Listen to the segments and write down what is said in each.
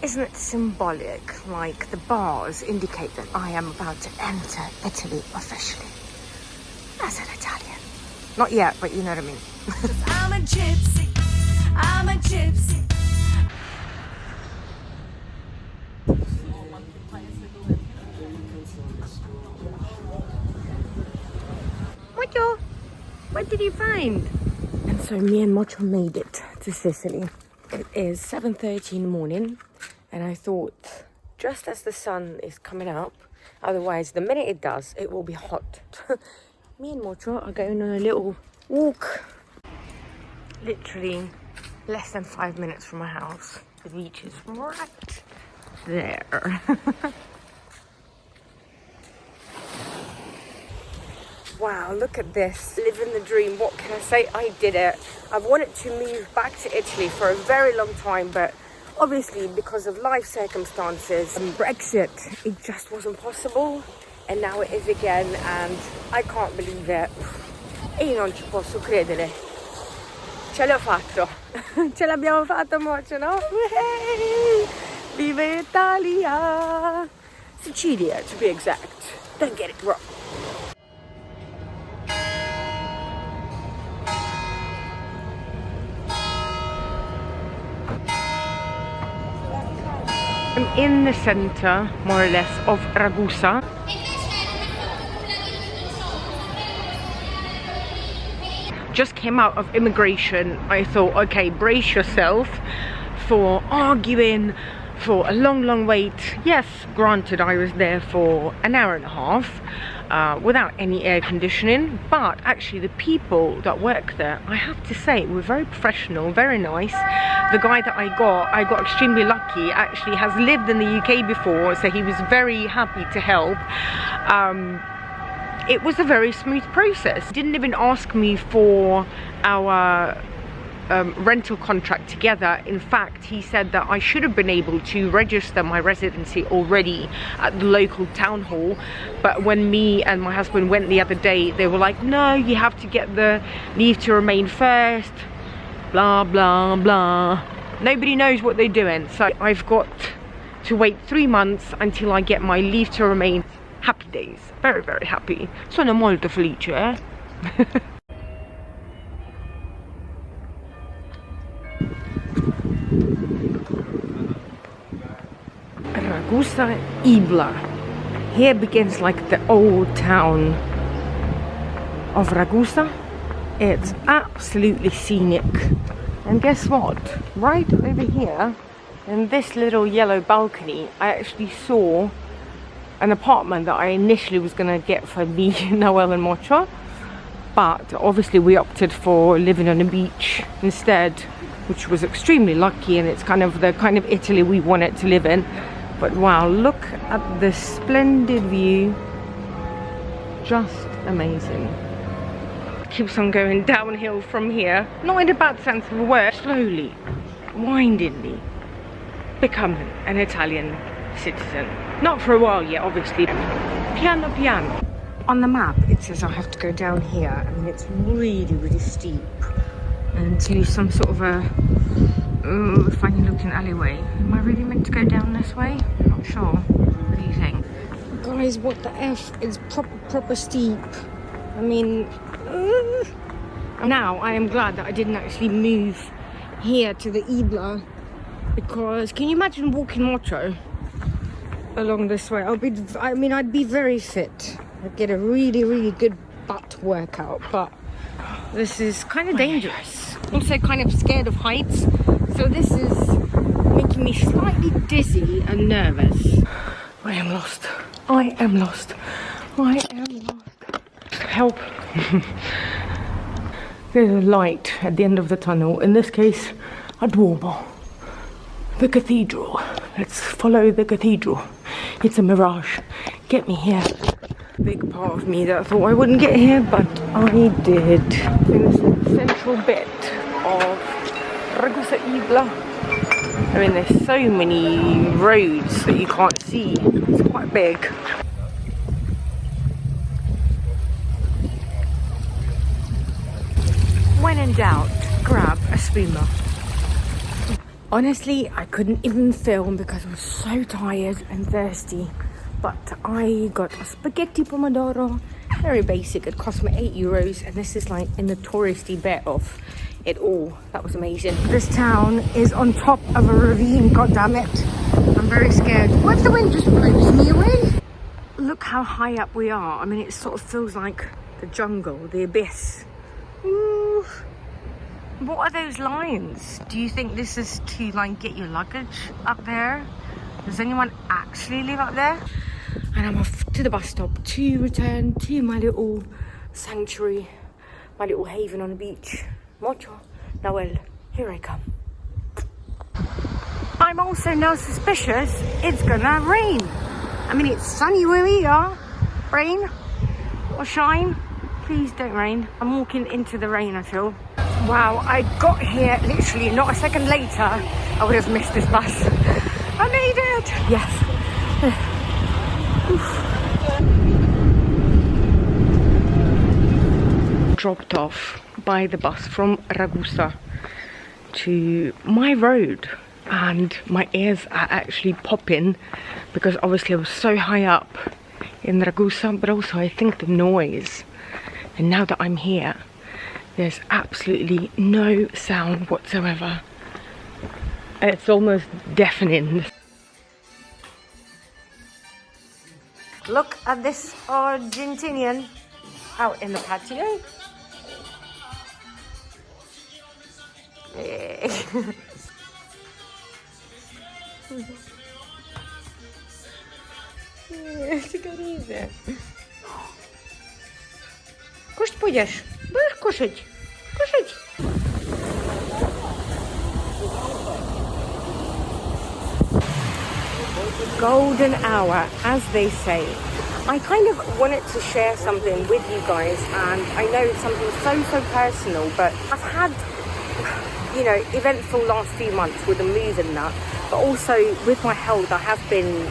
Isn't it symbolic? Like the bars indicate that I am about to enter Italy officially as an Italian. Not yet, but you know what I mean. 'Cause I'm a gypsy. I'm a gypsy. Mocho, what did you find? And so me and Mocho made it to Sicily. It is 7:30 in the morning, and I thought, just as the sun is coming up, otherwise the minute it does, it will be hot. Me and Mocho are going on a little walk. Literally less than 5 minutes from my house. The beach is right there. Wow, look at this. Living the dream. What can I say? I did it. I've wanted to move back to Italy for a very long time, but obviously because of life circumstances and Brexit, it just wasn't possible. And now it is again, and I can't believe it. E io non ci posso credere. Ce l'ho fatto. Ce l'abbiamo fatto, Mocho, no? Viva Italia! Sicilia, to be exact. Don't get it wrong. I'm in the centre, more or less, of Ragusa. Just came out of immigration. I thought, okay, brace yourself for arguing for a long wait. Yes, granted, I was there for an hour and a half without any air conditioning, but actually the people that work there, I have to say, were very professional, very nice. The guy that I got extremely lucky, actually has lived in the UK before, so he was very happy to help. It was a very smooth process. He didn't even ask me for our rental contract together. In fact, he said that I should have been able to register my residency already at the local town hall, but when me and my husband went the other day, they were like, no, you have to get the leave to remain first, blah blah blah. Nobody knows what they're doing, so I've got to wait 3 months until I get my leave to remain. Happy days, very happy. Sono molto felice, eh? Ragusa Ibla. Here begins like the old town of Ragusa. It's absolutely scenic. And guess what? Right over here, in this little yellow balcony, I actually saw an apartment that I initially was going to get for me, Noel and Mocho. But obviously we opted for living on a beach instead, which was extremely lucky, and it's kind of the kind of Italy we wanted to live in. But wow, look at the splendid view. Just amazing. Keeps on going downhill from here. Not in a bad sense of the word. Slowly, windingly becoming an Italian citizen. Not for a while yet, obviously. Piano piano. On the map, it says I have to go down here. I mean, it's really steep. And to some sort of a funny looking alleyway. Am I really meant to go down this way? Not sure. What do you think? Guys, what the F? It's proper steep. I mean, now I am glad that I didn't actually move here to the Ibla, because can you imagine walking Mocho along this way? I'd be very fit. I'd get a really good butt workout, but this is kind of dangerous. I'm also kind of scared of heights, so this is making me slightly dizzy and nervous. I am lost. I am lost. I am lost. Help. There's a light at the end of the tunnel. In this case, a Duomo. The cathedral. Let's follow the cathedral. It's a mirage. Get me here. Big part of me that thought I wouldn't get here, but I did. In the central bit of Ragusa Ibla. I mean, there's so many roads that you can't see. It's quite big. When in doubt, grab a spuma. Honestly, I couldn't even film because I was so tired and thirsty. But I got a spaghetti pomodoro, very basic. It cost me €8, and this is like in the touristy bit of it all. That was amazing. This town is on top of a ravine. God damn it! I'm very scared. What if the wind just blows me away? Look how high up we are. I mean, it sort of feels like the jungle, the abyss. Ooh. What are those lines? Do you think this is to like get your luggage up there? Does anyone actually live up there? And I'm off to the bus stop to return to my little sanctuary, my little haven on the beach. Mocho, Noel, here I come. I'm also now suspicious it's gonna rain. I mean, it's sunny where we are. Rain or shine, please don't rain. I'm walking into the rain, I feel. Wow, I got here literally not a second later. I would have missed this bus. I made it! Yes. Dropped off by the bus from Ragusa to my road, and my ears are actually popping because obviously I was so high up in Ragusa, but also I think the noise. And now that I'm here, there's absolutely no sound whatsoever. It's almost deafening. Look at this Argentinian out in the patio. Кушать будешь? Будешь кушать? Кушать? Golden hour, as they say. I kind of wanted to share something with you guys, and I know it's something so personal, but I've had, you know, eventful last few months with the move and that, but also with my health I have been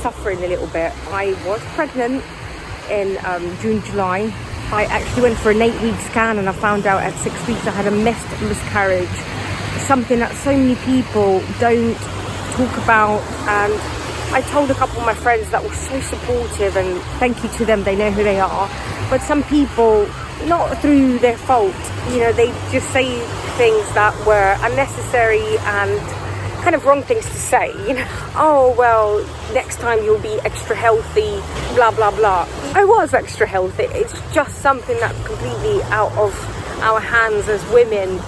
suffering a little bit. I was pregnant in June, July. I actually went for an 8-week scan and I found out at 6 weeks I had a miscarriage. Something that so many people don't talk about, and I told a couple of my friends that were so supportive, and thank you to them, they know who they are. But some people, not through their fault, you know, they just say things that were unnecessary and kind of wrong things to say, you know. Oh, well, next time you'll be extra healthy, blah blah blah. I was extra healthy. It's just something that's completely out of our hands as women,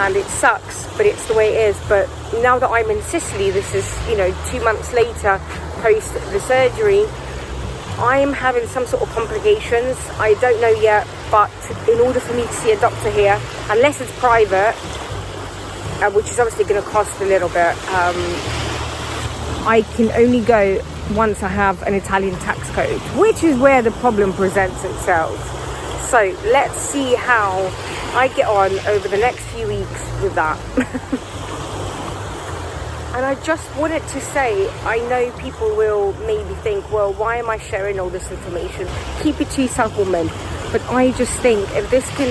and it sucks, but it's the way it is. But now that I'm in Sicily, this is, you know, 2 months later post the surgery, I'm having some sort of complications. I don't know yet, but in order for me to see a doctor here, unless it's private, which is obviously going to cost a little bit, I can only go once I have an Italian tax code, which is where the problem presents itself. So let's see how I get on over the next few weeks with that. And I just wanted to say, I know people will maybe think, well, why am I sharing all this information? Keep it to yourself, woman. But I just think if this can,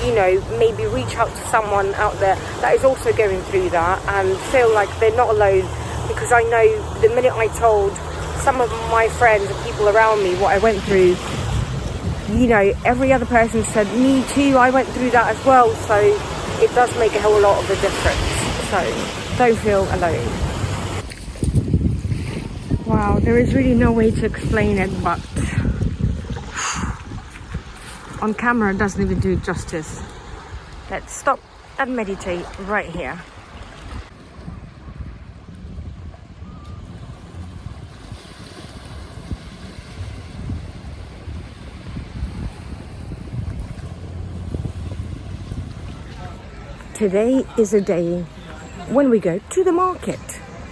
you know, maybe reach out to someone out there that is also going through that and feel like they're not alone. Because I know the minute I told some of my friends and people around me what I went through, you know, every other person said, me too, I went through that as well. So it does make a whole lot of a difference. So don't feel alone. Wow, there is really no way to explain it, but on camera it doesn't even do it justice. Let's stop and meditate right here. Today is a day when we go to the market.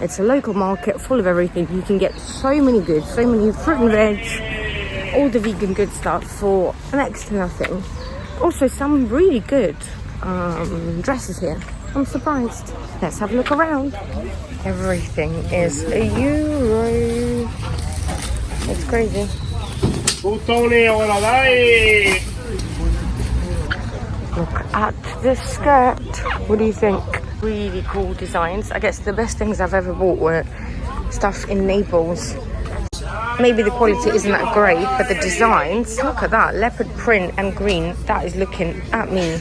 It's a local market full of everything. You can get so many goods, so many fruit and veg, all the vegan good stuff for next to nothing. Also some really good dresses here. I'm surprised. Let's have a look around. Everything is €1. It's crazy. Look at this skirt. What do you think? really cool designs. I guess the best things I've ever bought were stuff in Naples. Maybe the quality isn't that great, but the designs, look at that, leopard print and green, that is looking at me.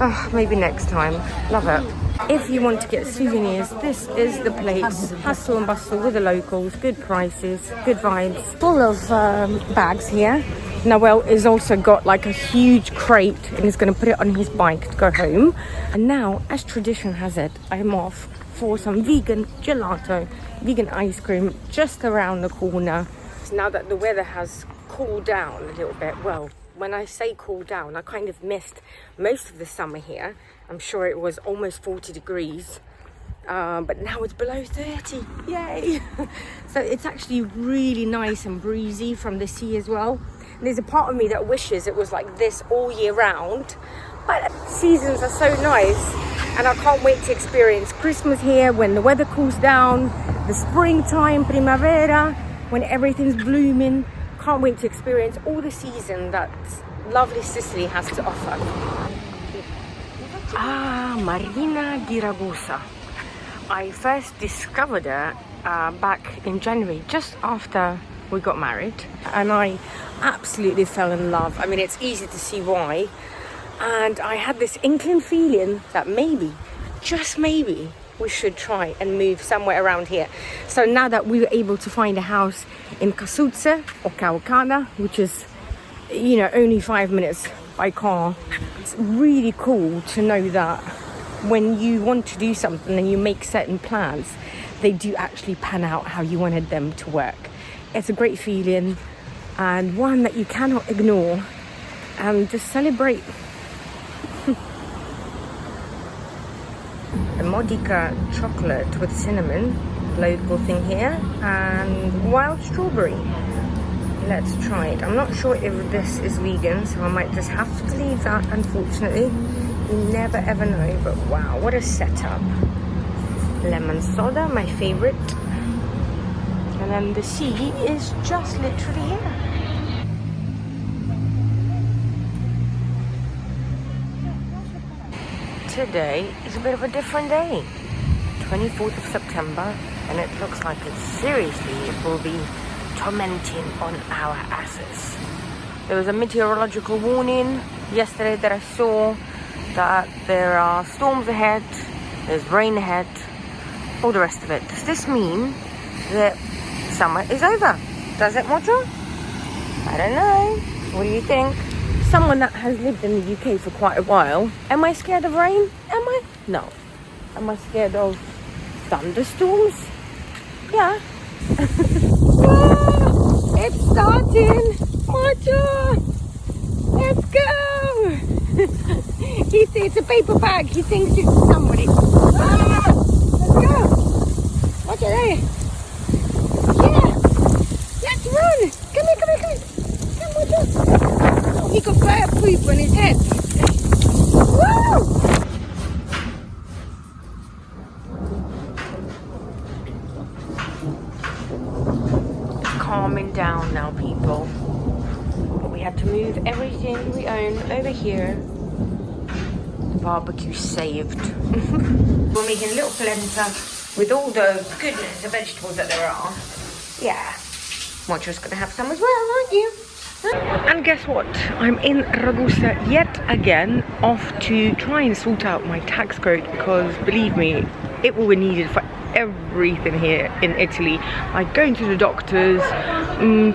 Oh, maybe next time. Love it. If you want to get souvenirs, this is the place. Hustle and bustle with the locals, good prices, good vibes. Full of bags here. Noel has also got like a huge crate and he's going to put it on his bike to go home. And now, as tradition has it, I'm off for some vegan gelato, vegan ice cream just around the corner. So now that the weather has cooled down a little bit, well, when I say cool down, I kind of missed most of the summer here. I'm sure it was almost 40 degrees, but now it's below 30. Yay! So it's actually really nice and breezy from the sea as well. And there's a part of me that wishes it was like this all year round, but seasons are so nice, and I can't wait to experience Christmas here when the weather cools down, the springtime, primavera, when everything's blooming. Can't wait to experience all the season that lovely Sicily has to offer. Marina di Ragusa. I first discovered it back in January, just after we got married, and I absolutely fell in love. I mean, it's easy to see why. And I had this inkling feeling that maybe, just maybe, we should try and move somewhere around here. So now that we were able to find a house in cAsa or cAsa, which is, you know, only 5 minutes by car, it's really cool to know that when you want to do something and you make certain plans, they do actually pan out how you wanted them to work. It's a great feeling and one that you cannot ignore, and just celebrate. The Modica chocolate with cinnamon, local thing here, and wild strawberry. Let's try it. I'm not sure if this is vegan, so I might just have to leave that, unfortunately. You never ever know, but wow, what a setup. Lemon soda, my favorite. And then the sea is just literally here. Today is a bit of a different day. 24th of September, and it looks like it will be tormenting on our asses. There was a meteorological warning yesterday that I saw that there are storms ahead, there's rain ahead, all the rest of it. Does this mean that summer is over? Does it, Mojo? I don't know. What do you think? Someone that has lived in the UK for quite a while, am I scared of rain? Am I? No. Am I scared of thunderstorms? Yeah. Whoa, it's starting! Mojo! Let's go! He thinks it's a paper bag. He thinks it's somebody. Ah, let's go! Mojo, there. Yeah! Let's run! Come here. Come, Mojo! He got fire poop on his head. Woo! It's calming down now, people. But we had to move everything we own over here. The barbecue saved. We're making a little polenta with all the goodness, the vegetables that there are. Yeah. Mojo's gonna have some as well, aren't you? And guess what? I'm in Ragusa yet again, off to try and sort out my tax code, because believe me, it will be needed for everything here in Italy. Like going to the doctors,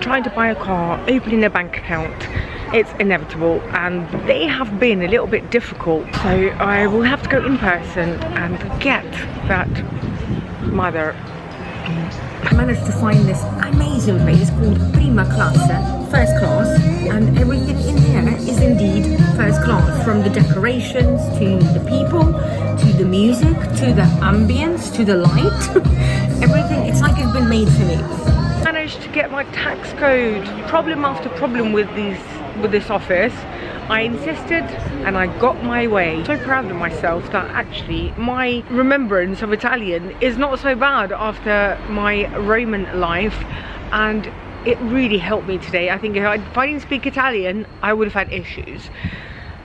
trying to buy a car, opening a bank account. It's inevitable, and they have been a little bit difficult. So I will have to go in person and get that mother. I managed to find this amazing place called cAsa, first class, and everything in here is indeed first class, from the decorations to the people to the music to the ambience to the light. Everything, it's like it's been made for me. Managed to get my tax code. Problem after problem with this office. I insisted and I got my way. So proud of myself that actually my remembrance of Italian is not so bad after my Roman life, and it really helped me today. I think if I didn't speak Italian, I would have had issues.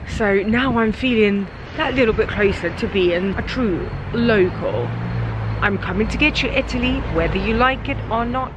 So now I'm feeling that little bit closer to being a true local. I'm coming to get you, Italy, whether you like it or not.